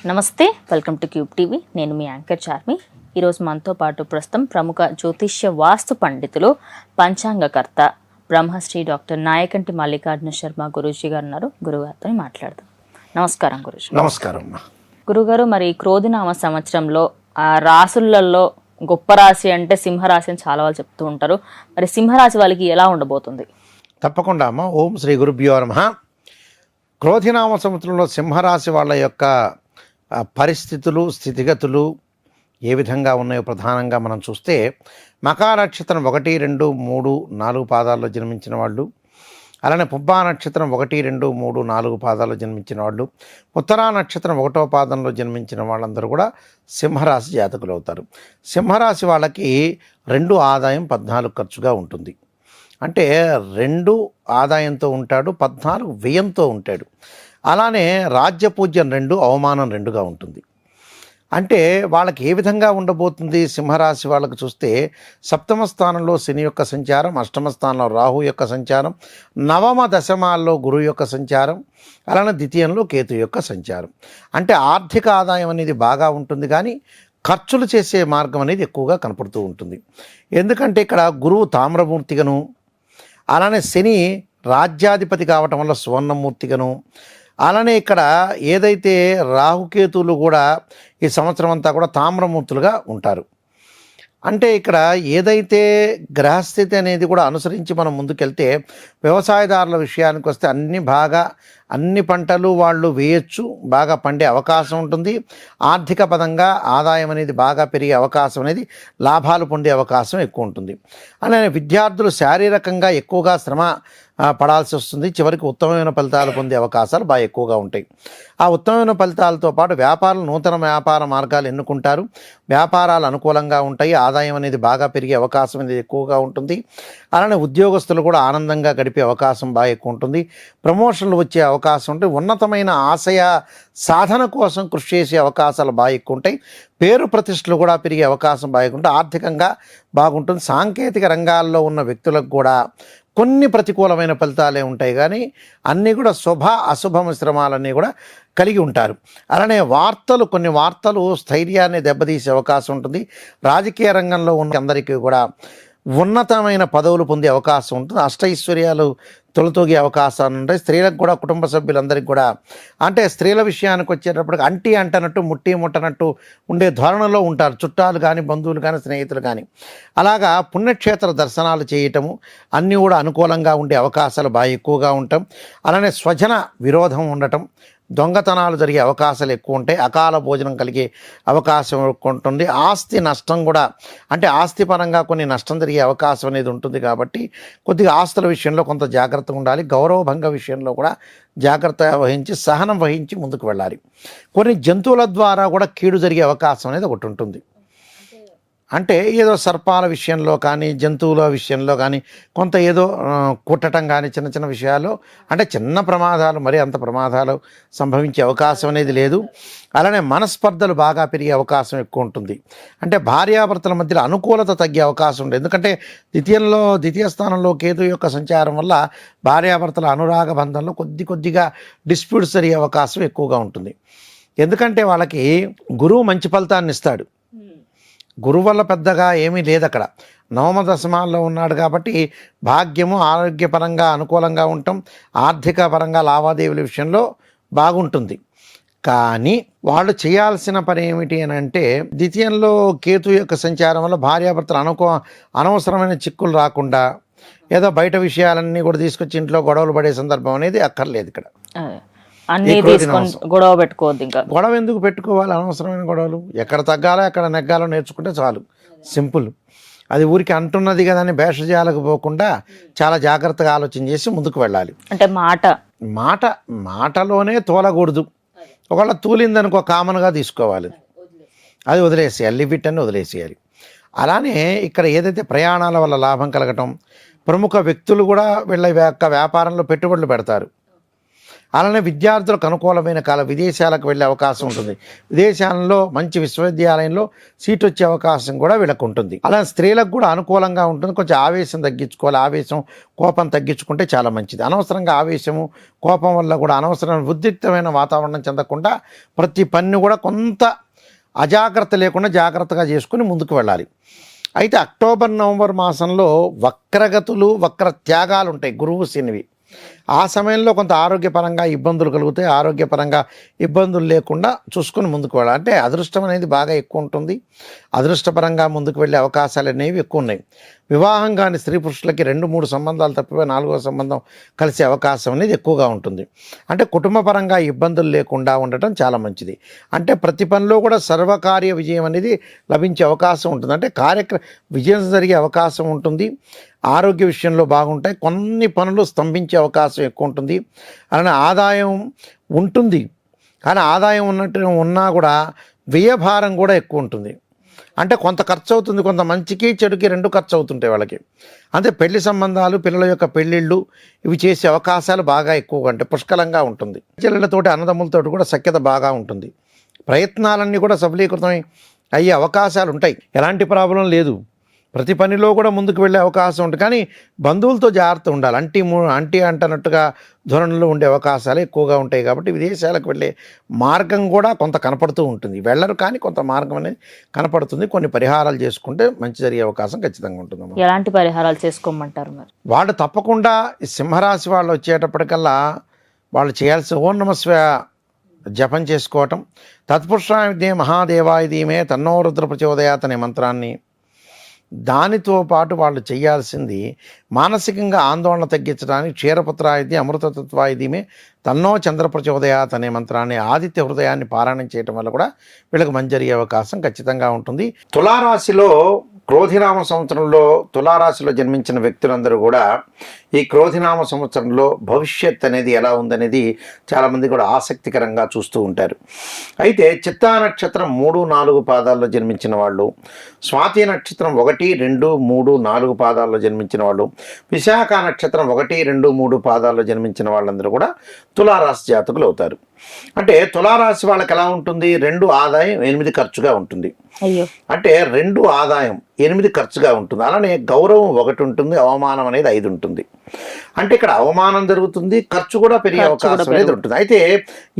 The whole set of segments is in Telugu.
నమస్తే, వెల్కమ్ టు క్యూబ్ టీవీ. నేను మీ యాంకర్ చార్మి. ఈరోజు మనతో పాటు ప్రస్తుతం ప్రముఖ జ్యోతిష్య వాస్తు పండితులు, పంచాంగకర్త, బ్రహ్మశ్రీ డాక్టర్ నాయకంటి మల్లికార్జున శర్మ గురూజీ గారు ఉన్నారు. గురుగారితో మాట్లాడదాం. నమస్కారం గురూజీ. నమస్కారం. గురుగారు, మరి క్రోధినామ సంవత్సరంలో ఆ రాసులలో గొప్ప రాశి అంటే సింహరాశి అని చాలా వాళ్ళు చెప్తూ ఉంటారు. మరి సింహరాశి వాళ్ళకి ఎలా ఉండబోతుంది? తప్పకుండా అమ్మ. ఓం శ్రీ గురుభ్యో నమః. క్రోధినామ సంవత్సరంలో సింహరాశి వాళ్ళ యొక్క పరిస్థితులు, స్థితిగతులు ఏ విధంగా ఉన్నాయో ప్రధానంగా మనం చూస్తే, మకా నక్షత్రం 1, 2, 3, 4 పాదాల్లో జన్మించిన వాళ్ళు, అలానే పుబ్బా నక్షత్రం 1, 2, 3, 4 పాదాల్లో జన్మించిన వాళ్ళు, ఉత్తరా నక్షత్రం 1వ పాదంలో జన్మించిన వాళ్ళందరూ కూడా సింహరాశి జాతకులు అవుతారు. సింహరాశి వాళ్ళకి 2 ఆదాయం 14 ఖర్చుగా ఉంటుంది. అంటే 2 ఆదాయంతో ఉంటాడు, 14 వ్యయంతో ఉంటాడు. అలానే రాజ్యపూజ్యం 2, అవమానం 2గా ఉంటుంది. అంటే వాళ్ళకి ఏ విధంగా ఉండబోతుంది సింహరాశి వాళ్ళకు చూస్తే, సప్తమ స్థానంలో శని యొక్క సంచారం, అష్టమ స్థానంలో రాహు యొక్క సంచారం, నవమ దశమాల్లో గురువు యొక్క సంచారం, అలానే ద్వితీయంలో కేతు యొక్క సంచారం. అంటే ఆర్థిక ఆదాయం అనేది బాగా ఉంటుంది, కానీ ఖర్చులు చేసే మార్గం అనేది ఎక్కువగా కనపడుతూ ఉంటుంది. ఎందుకంటే ఇక్కడ గురువు తామ్రమూర్తిగను, అలానే శని రాజ్యాధిపతి కావటం వల్ల సువర్ణమూర్తిగను, అలానే ఇక్కడ ఏదైతే రాహుకేతువులు కూడా ఈ సంవత్సరం అంతా కూడా తామ్రమూర్తులుగా ఉంటారు. అంటే ఇక్కడ ఏదైతే గ్రహస్థితి అనేది కూడా అనుసరించి మనం ముందుకెళ్తే, వ్యవసాయదారుల విషయానికి వస్తే అన్ని పంటలు వాళ్ళు వేయచ్చు, బాగా పండే అవకాశం ఉంటుంది. ఆర్థిక పదంగా ఆదాయం అనేది బాగా పెరిగే అవకాశం అనేది, లాభాలు పొందే అవకాశం ఎక్కువ ఉంటుంది. అలానే విద్యార్థులు శారీరకంగా ఎక్కువగా శ్రమ పడాల్సి వస్తుంది. చివరికి ఉత్తమమైన ఫలితాలు పొందే అవకాశాలు బాగా ఎక్కువగా ఉంటాయి. ఆ ఉత్తమమైన ఫలితాలతో పాటు నూతన వ్యాపార మార్గాలు ఎన్నుకుంటారు. వ్యాపారాలు అనుకూలంగా ఉంటాయి. ఆదాయం అనేది బాగా పెరిగే అవకాశం అనేది ఎక్కువగా ఉంటుంది. అలానే ఉద్యోగస్తులు కూడా ఆనందంగా గడిపే అవకాశం బాగా ఎక్కువ ఉంటుంది. ప్రమోషన్లు వచ్చే అవకాశం ఉంటుంది. ఉన్నతమైన ఆశయ సాధన కోసం కృషి చేసే అవకాశాలు బాగా ఎక్కువ ఉంటాయి. పేరు ప్రతిష్టలు కూడా పెరిగే అవకాశం బాగా ఎక్కువ ఉంటుంది. ఆర్థికంగా బాగుంటుంది. సాంకేతిక రంగాల్లో ఉన్న వ్యక్తులకు కూడా కొన్ని ప్రతికూలమైన ఫలితాలే ఉంటాయి, కానీ అన్నీ కూడా అశుభ మిశ్రమాలన్నీ కూడా కలిగి ఉంటారు. అలానే కొన్ని వార్తలు స్థైర్యాన్ని దెబ్బతీసే అవకాశం ఉంటుంది. రాజకీయ రంగంలో ఉన్న అందరికీ కూడా ఉన్నతమైన పదవులు పొందే అవకాశం ఉంటుంది. అష్టైశ్వర్యాలు తొలతూగే అవకాశాలు ఉంటాయి. స్త్రీలకు కూడా, కుటుంబ సభ్యులందరికీ కూడా, అంటే స్త్రీల విషయానికి వచ్చేటప్పటికి అంటి అంటనట్టు ముట్టి ముట్టనట్టు ఉండే ధోరణిలో ఉంటారు. చుట్టాలు కానీ, బంధువులు కానీ, స్నేహితులు కానీ. అలాగా పుణ్యక్షేత్ర దర్శనాలు చేయటము అన్నీ కూడా అనుకూలంగా ఉండే అవకాశాలు బాగా ఎక్కువగా ఉంటాం. అలానే స్వజన విరోధం ఉండటం, దొంగతనాలు జరిగే అవకాశాలు ఎక్కువ ఉంటాయి. అకాల భోజనం కలిగే అవకాశం ఎక్కువ ఉంటుంది. ఆస్తి నష్టం కూడా, అంటే ఆస్తి పరంగా కొన్ని నష్టం జరిగే అవకాశం అనేది ఉంటుంది. కాబట్టి కొద్దిగా ఆస్తుల విషయంలో కొంత జాగ్రత్తగా ఉండాలి. గౌరవభంగ విషయంలో కూడా జాగ్రత్త వహించి, సహనం వహించి ముందుకు వెళ్ళాలి. కొన్ని జంతువుల ద్వారా కూడా కీడు జరిగే అవకాశం అనేది ఒకటి ఉంటుంది. అంటే ఏదో సర్పాల విషయంలో కానీ, జంతువుల విషయంలో కానీ, కొంత ఏదో కుట్టడం కానీ, చిన్న చిన్న విషయాలు, అంటే చిన్న ప్రమాదాలు, మరి అంత ప్రమాదాలు సంభవించే అవకాశం అనేది లేదు. అలానే మనస్పర్ధలు బాగా పెరిగే అవకాశం ఎక్కువ ఉంటుంది. అంటే భార్యాభర్తల మధ్యలో అనుకూలత తగ్గే అవకాశం ఉంటుంది. ఎందుకంటే ద్వితీయ స్థానంలో కేతు యొక్క సంచారం వల్ల భార్యాభర్తల అనురాగ బంధంలో కొద్దిగా డిస్ప్యూట్స్ జరిగే అవకాశం ఎక్కువగా ఉంటుంది. ఎందుకంటే వాళ్ళకి గురువు మంచి ఫలితాన్ని ఇస్తాడు. గురువు వల్ల పెద్దగా ఏమీ లేదు అక్కడ. నవమ దశమాల్లో ఉన్నాడు కాబట్టి భాగ్యము, ఆరోగ్యపరంగా అనుకూలంగా ఉండటం, ఆర్థిక పరంగా లావాదేవీల విషయంలో బాగుంటుంది. కానీ వాళ్ళు చేయాల్సిన పని ఏమిటి అని అంటే, ద్వితీయంలో కేతు యొక్క సంచారం వల్ల భార్యాభర్తలు అనవసరమైన చిక్కులు రాకుండా, ఏదో బయట విషయాలన్నీ కూడా తీసుకొచ్చి ఇంట్లో గొడవలు పడే సందర్భం అనేది అక్కర్లేదు ఇక్కడ. గొడవ పెట్టుకోవద్దు. ఇంకా గొడవ ఎందుకు పెట్టుకోవాలి? అనవసరమైన గొడవలు ఎక్కడ తగ్గాలో ఎక్కడ నెగ్గాలో నేర్చుకుంటే చాలు. సింపుల్. అది ఊరికి అంటున్నది కదా అని భేషజాలకు పోకుండా చాలా జాగ్రత్తగా ఆలోచన చేసి ముందుకు వెళ్ళాలి. అంటే మాటలోనే తోలకూడదు. ఒకవేళ తూలిందనుకో కామన్గా తీసుకోవాలి, అది వదిలేసేయాలి, లిమిట్ అని వదిలేసేయాలి. అలానే ఇక్కడ ఏదైతే ప్రయాణాల వల్ల లాభం కలగటం, ప్రముఖ వ్యక్తులు కూడా వీళ్ళ యొక్క వ్యాపారంలో పెట్టుబడులు పెడతారు. అలానే విద్యార్థులకు అనుకూలమైన కాలం, విదేశాలకు వెళ్ళే అవకాశం ఉంటుంది. విదేశాలలో మంచి విశ్వవిద్యాలయంలో సీట్ వచ్చే అవకాశం కూడా వీళ్ళకు ఉంటుంది. అలా స్త్రీలకు కూడా అనుకూలంగా ఉంటుంది. కొంచెం ఆవేశం తగ్గించుకోవాలి, ఆవేశం కోపం తగ్గించుకుంటే చాలా మంచిది. అనవసరంగా ఆవేశము కోపం వల్ల కూడా అనవసరమైన ఉద్రిక్తమైన వాతావరణం చెందకుండా ప్రతి పని కూడా కొంత అజాగ్రత్త లేకుండా జాగ్రత్తగా చేసుకుని ముందుకు వెళ్ళాలి. అయితే అక్టోబర్ నవంబర్ మాసంలో వక్రగతులు వక్ర త్యాగాలు ఉంటాయి, గురువు శనివి. ఆ సమయంలో కొంత ఆరోగ్యపరంగా ఇబ్బందులు కలుగుతాయి. ఆరోగ్యపరంగా ఇబ్బందులు లేకుండా చూసుకుని ముందుకు వెళ్ళాలి. అంటే అదృష్టం అనేది బాగా ఎక్కువ ఉంటుంది. అదృష్టపరంగా ముందుకు వెళ్ళే అవకాశాలు అనేవి ఎక్కువ ఉన్నాయి. వివాహం కాని స్త్రీ పురుషులకి 2-3 సంబంధాలు తప్పిపోయి 4వ సంబంధం కలిసే అవకాశం అనేది ఎక్కువగా ఉంటుంది. అంటే కుటుంబపరంగా ఇబ్బందులు లేకుండా ఉండటం చాలా మంచిది. అంటే ప్రతి పనిలో కూడా సర్వకార్య విజయం అనేది లభించే అవకాశం ఉంటుంది. అంటే విజయం జరిగే అవకాశం ఉంటుంది. ఆరోగ్య విషయంలో బాగుంటాయి. కొన్ని పనులు స్తంభించే అవకాశం ఎక్కువ ఉంటుంది. అలానే ఆదాయం ఉంటుంది, కానీ ఆదాయం ఉన్నా కూడా వ్యయభారం కూడా ఎక్కువ ఉంటుంది. అంటే కొంత ఖర్చు అవుతుంది, కొంత మంచికి చెడుకి 2 ఖర్చు అవుతుంటాయి వాళ్ళకి. అంతే పెళ్లి సంబంధాలు, పిల్లల యొక్క పెళ్ళిళ్ళు ఇవి చేసే అవకాశాలు బాగా ఎక్కువగా అంటే పుష్కలంగా ఉంటుంది. చెల్లెళ్ళతోటి అన్నదమ్ములతోటి కూడా సఖ్యత బాగా ఉంటుంది. ప్రయత్నాలన్నీ కూడా సఫలీకృతం అయ్యే అవకాశాలు ఉంటాయి. ఎలాంటి ప్రాబ్లం లేదు. ప్రతి పనిలో కూడా ముందుకు వెళ్ళే అవకాశం ఉంటుంది. కానీ బంధువులతో జాగ్రత్త ఉండాలి. అంటీ అంటనట్టుగా ధోరణిలో ఉండే అవకాశాలు ఎక్కువగా ఉంటాయి. కాబట్టి విదేశాలకు వెళ్ళే మార్గం కూడా కొంత కనపడుతూ ఉంటుంది. వెళ్ళరు కానీ కొంత మార్గం అనేది కనపడుతుంది. కొన్ని పరిహారాలు చేసుకుంటే మంచి జరిగే అవకాశం ఖచ్చితంగా ఉంటుంది. ఎలాంటి పరిహారాలు చేసుకోమంటారు మరి? వాళ్ళు తప్పకుండా సింహరాశి వాళ్ళు వచ్చేటప్పటికల్లా వాళ్ళు చేయాల్సిన ఓం నమః శివాయ జపం చేసుకోవటం, తత్పురుషాయ విద్యే మహాదేవాయ ధీమే తన్నో రుద్ర ప్రచోదయాత్ అనే మంత్రాన్ని, దానితో పాటు వాళ్ళు చేయాల్సింది మానసికంగా ఆందోళన తగ్గించడానికి క్షీరపుత్రాయుధి అమృతతత్వాయుధిమే తన్నో చంద్ర ప్రచోదయాత్ అనే మంత్రాన్ని, ఆదిత్య హృదయాన్ని పారాయణం చేయటం వల్ల కూడా వీళ్ళకి మంచి జరిగే అవకాశం ఖచ్చితంగా ఉంటుంది. తులారాశిలో క్రోధినామ సంవత్సరంలో తులారాశిలో జన్మించిన వ్యక్తులందరూ కూడా ఈ క్రోధినామ సంవత్సరంలో భవిష్యత్ అనేది ఎలా ఉందనేది చాలామంది కూడా ఆసక్తికరంగా చూస్తూ ఉంటారు. అయితే చిత్తా నక్షత్రం 3-4 పాదాల్లో జన్మించిన వాళ్ళు, స్వాతి నక్షత్రం 1, 2, 3, 4 పాదాల్లో జన్మించిన వాళ్ళు, విశాఖ నక్షత్రం 1, 2, 3 పాదాల్లో జన్మించిన వాళ్ళందరూ కూడా తులారాశి జాతకులు అవుతారు. అంటే తులారాశి వాళ్ళకి ఎలా ఉంటుంది? 2 ఆదాయం 8 ఖర్చుగా ఉంటుంది. అంటే 2 ఆదాయం 8 ఖర్చుగా ఉంటుంది. అలానే గౌరవం 1 ఉంటుంది, అవమానం అనేది 5 ఉంటుంది. అంటే ఇక్కడ అవమానం జరుగుతుంది, ఖర్చు కూడా పెరిగే అవకాశం అనేది ఉంటుంది. అయితే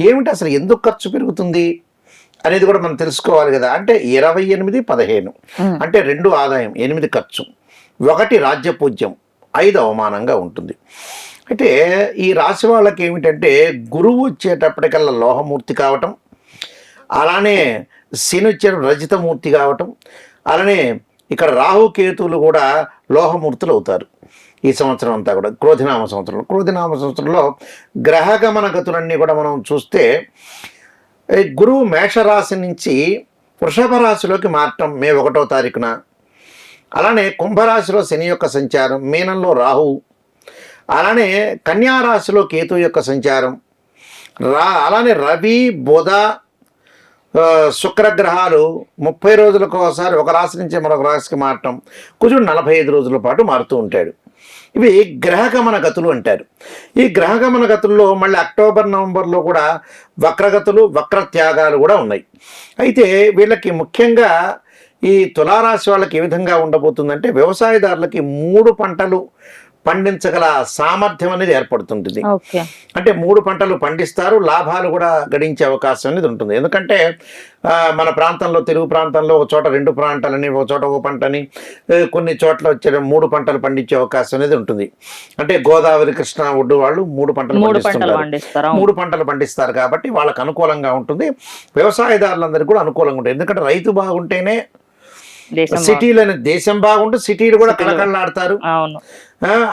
ఏమిటి అసలు ఎందుకు ఖర్చు పెరుగుతుంది అనేది కూడా మనం తెలుసుకోవాలి కదా. అంటే 28, 15 అంటే 2 ఆదాయం 8 ఖర్చు, 1 రాజ్యపూజ్యం, 5 అవమానంగా ఉంటుంది. అయితే ఈ రాశి వాళ్ళకి ఏమిటంటే గురువు వచ్చేటప్పటికల్లా లోహమూర్తి కావటం, అలానే శని వచ్చే రజితమూర్తి కావటం, అలానే ఇక్కడ రాహుకేతువులు కూడా లోహమూర్తులు అవుతారు ఈ సంవత్సరం అంతా కూడా. క్రోధినామ సంవత్సరంలో గ్రహగమన గతులన్నీ కూడా మనం చూస్తే గురువు మేషరాశి నుంచి వృషభ రాశిలోకి మారటం మే 1వ తారీఖున, అలానే కుంభరాశిలో శని యొక్క సంచారం, మీనంలో రాహు, అలానే కన్యారాశిలో కేతు యొక్క సంచారం, అలానే రవి బుధ శుక్రగ్రహాలు 30 రోజులకు ఒకసారి ఒక రాశి నుంచి మరొక రాశికి మారటం, కుజుడు 45 రోజుల పాటు మారుతూ ఉంటాడు. ఇవి గ్రహగమన గతులు అంటారు. ఈ గ్రహగమన గతుల్లో మళ్ళీ అక్టోబర్ నవంబర్లో కూడా వక్రగతులు వక్ర త్యాగాలు కూడా ఉన్నాయి. అయితే వీళ్ళకి ముఖ్యంగా ఈ తులారాశి వాళ్ళకి ఏ విధంగా ఉండబోతుందంటే వ్యవసాయదారులకి 3 పంటలు పండించగల సామర్థ్యం అనేది ఏర్పడుతుంటుంది. అంటే 3 పంటలు పండిస్తారు, లాభాలు కూడా గడించే అవకాశం అనేది ఉంటుంది. ఎందుకంటే మన ప్రాంతంలో, తెలుగు ప్రాంతంలో ఒక చోట 2 పంటలని, ఒక చోట 1 పంటని, కొన్ని చోట్ల వచ్చే 3 పంటలు పండించే అవకాశం అనేది ఉంటుంది. అంటే గోదావరి, కృష్ణా ఒడ్డు వాళ్ళు 3 పంటలు పండిస్తారు. 3 పంటలు పండిస్తారు కాబట్టి వాళ్ళకు అనుకూలంగా ఉంటుంది. వ్యవసాయదారులందరికీ కూడా అనుకూలంగా ఉంటుంది. ఎందుకంటే రైతు బాగుంటేనే సిటీలని దేశం బాగుంటే సిటీలు కూడా కళకళలాడతారు.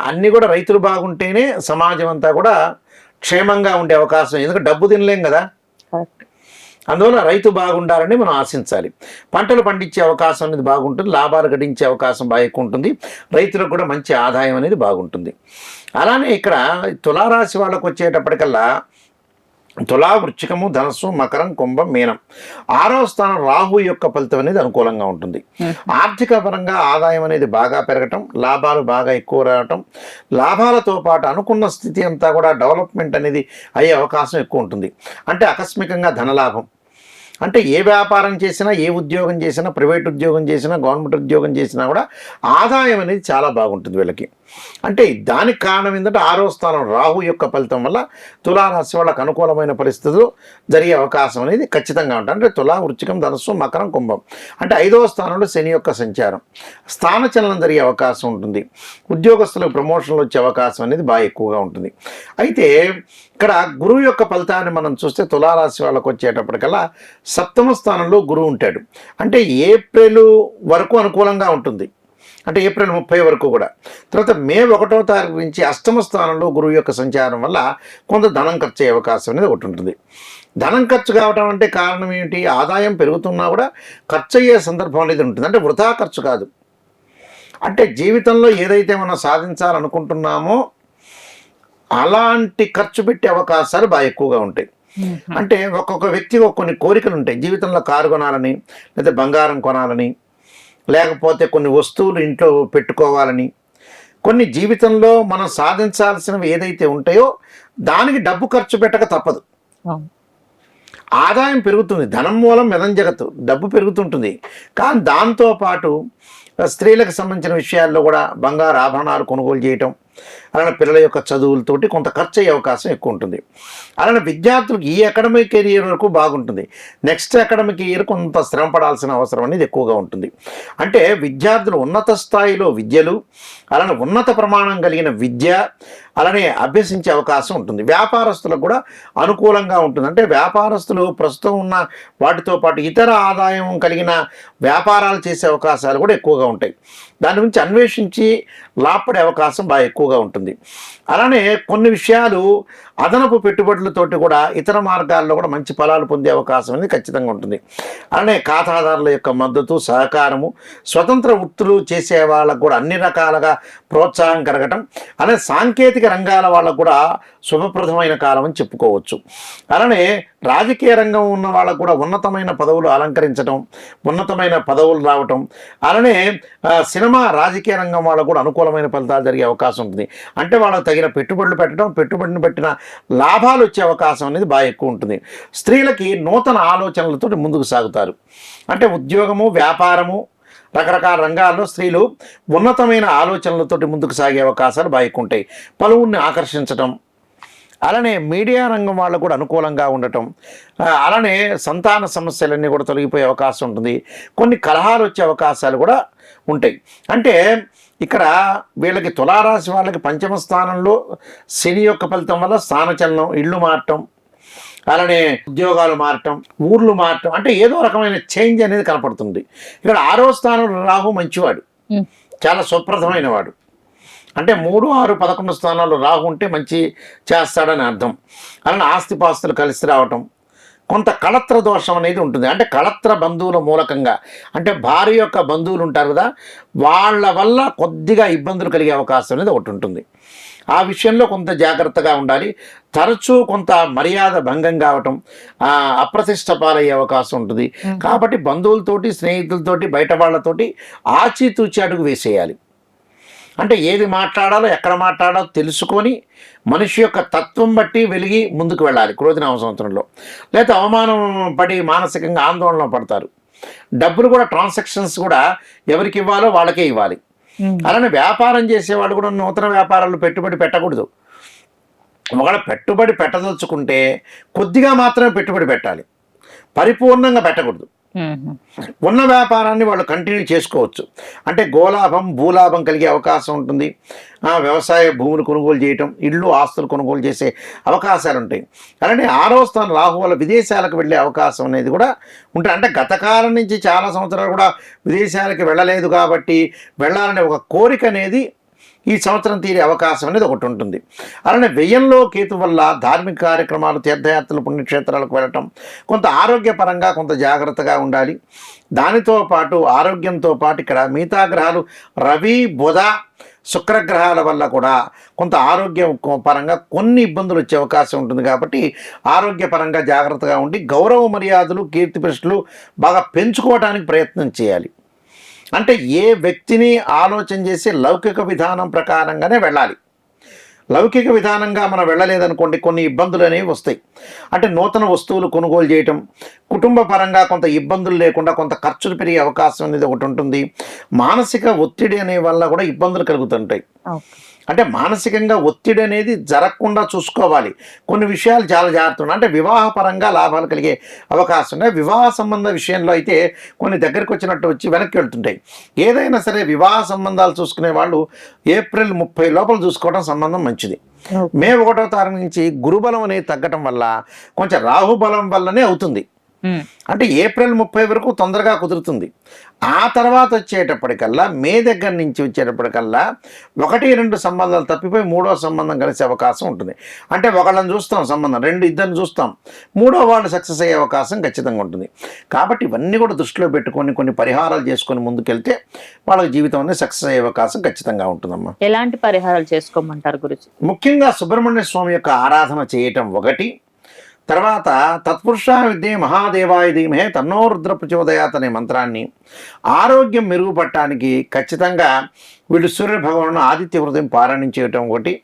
అన్ని కూడా రైతులు బాగుంటేనే సమాజం అంతా కూడా క్షేమంగా ఉండే అవకాశం. ఎందుకంటే డబ్బు తినలేం కదా, అందువల్ల రైతు బాగుండాలని మనం ఆశించాలి. పంటలు పండించే అవకాశం అనేది బాగుంటుంది, లాభాలు గడించే అవకాశం బాగా ఎక్కువ ఉంటుంది, రైతులకు కూడా మంచి ఆదాయం అనేది బాగుంటుంది. అలానే ఇక్కడ తులారాశి వాళ్ళకు వచ్చేటప్పటికల్లా తులా, వృశ్చికము, ధనస్సు, మకరం, కుంభం, మీనం. 6వ స్థానం రాహు యొక్క ఫలితం అనేది అనుకూలంగా ఉంటుంది. ఆర్థిక పరంగా ఆదాయం అనేది బాగా పెరగటం, లాభాలు బాగా ఎక్కువ రావటం, లాభాలతో పాటు అనుకున్న స్థితి అంతా కూడా డెవలప్మెంట్ అనేది అయ్యే అవకాశం ఎక్కువ ఉంటుంది. అంటే ఆకస్మికంగా ధనలాభం. అంటే ఏ వ్యాపారం చేసినా, ఏ ఉద్యోగం చేసినా, ప్రైవేట్ ఉద్యోగం చేసినా, గవర్నమెంట్ ఉద్యోగం చేసినా కూడా ఆదాయం అనేది చాలా బాగుంటుంది వీళ్ళకి. అంటే దానికి కారణం ఏంటంటే 6వ స్థానం రాహు యొక్క ఫలితం వల్ల తులారాశి వాళ్ళకు అనుకూలమైన పరిస్థితులు జరిగే అవకాశం అనేది ఖచ్చితంగా ఉంటుంది. అంటే తులా, వృశ్చికం, ధనస్సు, మకరం, కుంభం. అంటే 5వ స్థానంలో శని యొక్క సంచారం, స్థానచలనం జరిగే అవకాశం ఉంటుంది. ఉద్యోగస్తులకు ప్రమోషన్లు వచ్చే అవకాశం అనేది బాగా ఎక్కువగా ఉంటుంది. అయితే ఇక్కడ గురువు యొక్క ఫలితాన్ని మనం చూస్తే తులారాశి వాళ్ళకు వచ్చేటప్పటికల్లా 7వ స్థానంలో గురువు ఉంటాడు. అంటే ఏప్రిల్ వరకు అనుకూలంగా ఉంటుంది. అంటే ఏప్రిల్ 30 వరకు కూడా. తర్వాత మే 1వ తారీఖు నుంచి 8వ స్థానంలో గురువు యొక్క సంచారం వల్ల కొంత ధనం ఖర్చు అయ్యే అవకాశం అనేది ఒకటి ఉంటుంది. ధనం ఖర్చు కావడం అంటే కారణం ఏంటి? ఆదాయం పెరుగుతున్నా కూడా ఖర్చు అయ్యే సందర్భం అనేది ఉంటుంది. అంటే వృధా ఖర్చు కాదు. అంటే జీవితంలో ఏదైతే మనం సాధించాలనుకుంటున్నామో అలాంటి ఖర్చు పెట్టే అవకాశాలు బాగా ఎక్కువగా ఉంటాయి. అంటే ఒక్కొక్క వ్యక్తికి కొన్ని కోరికలు ఉంటాయి. జీవితంలో కారు కొనాలని, లేదా బంగారం కొనాలని, లేకపోతే కొన్ని వస్తువులు ఇంట్లో పెట్టుకోవాలని, కొన్ని జీవితంలో మనం సాధించాల్సినవి ఏదైతే ఉంటాయో దానికి డబ్బు ఖర్చు పెట్టక తప్పదు. ఆదాయం పెరుగుతుంది, ధనం మూలం మెదం జగత్తు, డబ్బు పెరుగుతుంటుంది. కానీ దాంతోపాటు స్త్రీలకు సంబంధించిన విషయాల్లో కూడా బంగారు ఆభరణాలు కొనుగోలు చేయటం, అలానే పిల్లల యొక్క చదువులతోటి కొంత ఖర్చు అయ్యే అవకాశం ఎక్కువ ఉంటుంది. అలానే విద్యార్థులకు ఈ అకాడమిక్ కెరియర్ వరకు బాగుంటుంది. నెక్స్ట్ అకాడమిక్ ఇయర్ కొంత శ్రమ పడాల్సిన అవసరం అనేది ఎక్కువగా ఉంటుంది. అంటే విద్యార్థులు ఉన్నత స్థాయిలో విద్యలు, అలానే ఉన్నత ప్రమాణం కలిగిన విద్య అలానే అభ్యసించే అవకాశం ఉంటుంది. వ్యాపారస్తులకు కూడా అనుకూలంగా ఉంటుంది. అంటే వ్యాపారస్తులు ప్రస్తుతం ఉన్న వాటితో పాటు ఇతర ఆదాయం కలిగిన వ్యాపారాలు చేసే అవకాశాలు కూడా ఎక్కువగా ఉంటాయి. దాని గురించి అన్వేషించి లాభపడే అవకాశం బాగా ఎక్కువగా ఉంటుంది. అలానే కొన్ని విషయాలు అదనపు పెట్టుబడులతోటి కూడా ఇతర మార్గాల్లో కూడా మంచి ఫలాలు పొందే అవకాశం అనేది ఖచ్చితంగా ఉంటుంది. అలానే ఖాతాదారుల యొక్క మద్దతు, సహకారము, స్వతంత్ర వృత్తులు చేసే వాళ్ళకు కూడా అన్ని రకాలుగా ప్రోత్సాహం కలగటం, అలానే సాంకేతిక రంగాల వాళ్ళకు కూడా శుభప్రదమైన కాలం అని చెప్పుకోవచ్చు. అలానే రాజకీయ రంగం ఉన్న వాళ్ళకు కూడా ఉన్నతమైన పదవులు అలంకరించడం, ఉన్నతమైన పదవులు రావటం, అలానే సినిమా రాజకీయ రంగం వాళ్ళకు కూడా అనుకూలమైన ఫలితాలు జరిగే అవకాశం ఉంటుంది. అంటే వాళ్ళకు తగిన పెట్టుబడులు పెట్టడం, పెట్టుబడిని పెట్టిన లాభాలు వచ్చే అవకాశం అనేది బాగా ఎక్కువ ఉంటుంది. స్త్రీలకి నూతన ఆలోచనలతో ముందుకు సాగుతారు. అంటే ఉద్యోగము, వ్యాపారము, రకరకాల రంగాల్లో స్త్రీలు ఉన్నతమైన ఆలోచనలతోటి ముందుకు సాగే అవకాశాలు బాగా ఎక్కువ ఉంటాయి. పలువురిని ఆకర్షించడం, అలానే మీడియా రంగం వాళ్ళకు కూడా అనుకూలంగా ఉండటం, అలానే సంతాన సమస్యలన్నీ కూడా తొలగిపోయే అవకాశం ఉంటుంది. కొన్ని కలహాలు వచ్చే అవకాశాలు కూడా ఉంటాయి. అంటే ఇక్కడ వీళ్ళకి తులారాశి వాళ్ళకి 5వ స్థానంలో శని యొక్క ఫలితం వల్ల స్థానచలనం, ఇళ్ళు మారటం, అలానే ఉద్యోగాలు మారటం, ఊర్లు మారటం, అంటే ఏదో రకమైన చేంజ్ అనేది కనపడుతుంది. ఇక్కడ 6వ స్థానంలో రాహు మంచివాడు, చాలా సుప్రదమైన వాడు. అంటే 3, 6, 11 స్థానాల్లో రాహు ఉంటే మంచి చేస్తాడని అర్థం. అలానే ఆస్తిపాస్తులు కలిసి రావటం, కొంత కళత్ర దోషం అనేది ఉంటుంది. అంటే కళత్ర బంధువుల మూలకంగా, అంటే భార్య యొక్క బంధువులు ఉంటారు కదా, వాళ్ళ వల్ల కొద్దిగా ఇబ్బందులు కలిగే అవకాశం అనేది ఒకటి ఉంటుంది. ఆ విషయంలో కొంత జాగ్రత్తగా ఉండాలి. తరచూ కొంత మర్యాద భంగం కావటం, అప్రతిష్ట పాలయ్యే అవకాశం ఉంటుంది. కాబట్టి బంధువులతోటి, స్నేహితులతోటి, బయట వాళ్ళతోటి ఆచితూచి అడుగు వేసేయాలి. అంటే ఏది మాట్లాడాలో, ఎక్కడ మాట్లాడాలో తెలుసుకొని మనిషి యొక్క తత్వం బట్టి వెలిగి ముందుకు వెళ్ళాలి క్రోధినామ సంవత్సరంలో. లేదా అవమానం పడి మానసికంగా ఆందోళన పడతారు. డబ్బులు కూడా ట్రాన్సాక్షన్స్ కూడా ఎవరికి ఇవ్వాలో వాళ్ళకే ఇవ్వాలి. అలానే వ్యాపారం చేసేవాళ్ళు కూడా నూతన వ్యాపారాలు పెట్టుబడి పెట్టకూడదు. ఒకవేళ పెట్టుబడి పెట్టదలుచుకుంటే కొద్దిగా మాత్రమే పెట్టుబడి పెట్టాలి, పరిపూర్ణంగా పెట్టకూడదు. ఉన్న వ్యాపారాన్ని వాళ్ళు కంటిన్యూ చేసుకోవచ్చు. అంటే గోలాభం, భూలాభం కలిగే అవకాశం ఉంటుంది. వ్యవసాయ భూములు కొనుగోలు చేయటం, ఇళ్ళు, ఆస్తులు కొనుగోలు చేసే అవకాశాలు ఉంటాయి. అలానే 6వ స్థానం రాహు వల్ల విదేశాలకు వెళ్ళే అవకాశం అనేది కూడా ఉంటుంది. అంటే గత కాలం నుంచి చాలా సంవత్సరాలు కూడా విదేశాలకు వెళ్ళలేదు కాబట్టి వెళ్ళాలనే ఒక కోరిక అనేది ఈ సంవత్సరం తీరే అవకాశం అనేది ఒకటి ఉంటుంది. అలానే వ్యయంలో కేతు వల్ల ధార్మిక కార్యక్రమాలు, తీర్థయాత్రలు, పుణ్యక్షేత్రాలకు వెళ్ళటం, కొంత ఆరోగ్యపరంగా కొంత జాగ్రత్తగా ఉండాలి. దానితో పాటు ఆరోగ్యంతో పాటు ఇక్కడ మిగతా గ్రహాలు రవి, బుధ, శుక్రగ్రహాల వల్ల కూడా కొంత ఆరోగ్యం పరంగా కొన్ని ఇబ్బందులు వచ్చే అవకాశం ఉంటుంది. కాబట్టి ఆరోగ్యపరంగా జాగ్రత్తగా ఉండి గౌరవ మర్యాదలు, కీర్తి ప్రశ్నలు బాగా పెంచుకోవడానికి ప్రయత్నం చేయాలి. అంటే ఏ వ్యక్తిని ఆలోచన చేసి లౌకిక విధానం ప్రకారంగానే వెళ్ళాలి. లౌకిక విధానంగా మనం వెళ్ళలేదనుకోండి కొన్ని ఇబ్బందులు అనేవి వస్తాయి. అంటే నూతన వస్తువులు కొనుగోలు చేయటం, కుటుంబ పరంగా కొంత ఇబ్బందులు లేకుండా కొంత ఖర్చులు పెరిగే అవకాశం అనేది ఒకటి ఉంటుంది. మానసిక ఒత్తిడి అనే వల్ల కూడా ఇబ్బందులు కలుగుతుంటాయి. అంటే మానసికంగా ఒత్తిడి అనేది జరగకుండా చూసుకోవాలి. కొన్ని విషయాలు చాలా జాగ్రత్తగా, అంటే వివాహపరంగా లాభాలు కలిగే అవకాశం ఉన్నాయి. వివాహ సంబంధ విషయంలో అయితే కొన్ని దగ్గరికి వచ్చినట్టు వచ్చి వెనక్కి వెళ్తుంటాయి. ఏదైనా సరే వివాహ సంబంధాలు చూసుకునే వాళ్ళు ఏప్రిల్ 30 లోపల చూసుకోవడం సంబంధం మంచిది. మే 1వ తారీఖు నుంచి గురుబలం అనేది తగ్గటం వల్ల కొంచెం రాహుబలం వల్లనే అవుతుంది. అంటే ఏప్రిల్ 30 వరకు తొందరగా కుదురుతుంది. ఆ తర్వాత వచ్చేటప్పటికల్లా మే దగ్గర నుంచి వచ్చేటప్పటికల్లా 1-2 సంబంధాలు తప్పిపోయి 3వ సంబంధం కలిసే అవకాశం ఉంటుంది. అంటే ఒకళ్ళని చూస్తాం సంబంధం, 2-2 చూస్తాం, 3వ వాళ్ళు సక్సెస్ అయ్యే అవకాశం ఖచ్చితంగా ఉంటుంది. కాబట్టి ఇవన్నీ కూడా దృష్టిలో పెట్టుకొని కొన్ని పరిహారాలు చేసుకొని ముందుకెళ్తే వాళ్ళకి జీవితం అనేది సక్సెస్ అయ్యే అవకాశం ఖచ్చితంగా ఉంటుందమ్మా. ఎలాంటి పరిహారాలు చేసుకోమంటారు గురుజీ? ముఖ్యంగా సుబ్రహ్మణ్య స్వామి యొక్క ఆరాధన చేయటం ఒకటి. తర్వాత తత్పురుషాయ విద్యే మహాదేవాయ ధీమహే తన్నో రుద్ర ప్రచోదయాత్ అనే మంత్రాన్ని ఆరోగ్యం మెరుగుపడటానికి ఖచ్చితంగా వీళ్ళు సూర్య భగవాను ఆదిత్య హృదయం పారాయణం చేయటం ఒకటి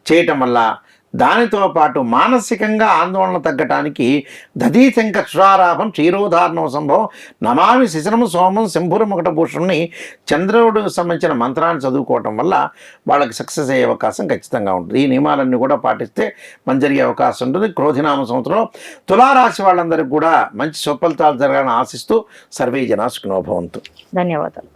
చేయటం వల్ల, దానితో పాటు మానసికంగా ఆందోళన తగ్గటానికి దధీశంక క్షురారాభం క్షీరోధారణం సంభవం నమామి శిశిరము సోమం శంభురముకటభూషణ్ణి చంద్రుడు సంబంధించిన మంత్రాన్ని చదువుకోవటం వల్ల వాళ్ళకి సక్సెస్ అయ్యే అవకాశం ఖచ్చితంగా ఉంటుంది. ఈ నియమాలన్నీ కూడా పాటిస్తే మంచి జరిగే అవకాశం ఉంటుంది. క్రోధినామ సంవత్సరంలో తులారాశి వాళ్ళందరికీ కూడా మంచి సుఫలితాలు జరగాలని ఆశిస్తూ సర్వే జనా సుఖినో భవంతు. ధన్యవాదాలు.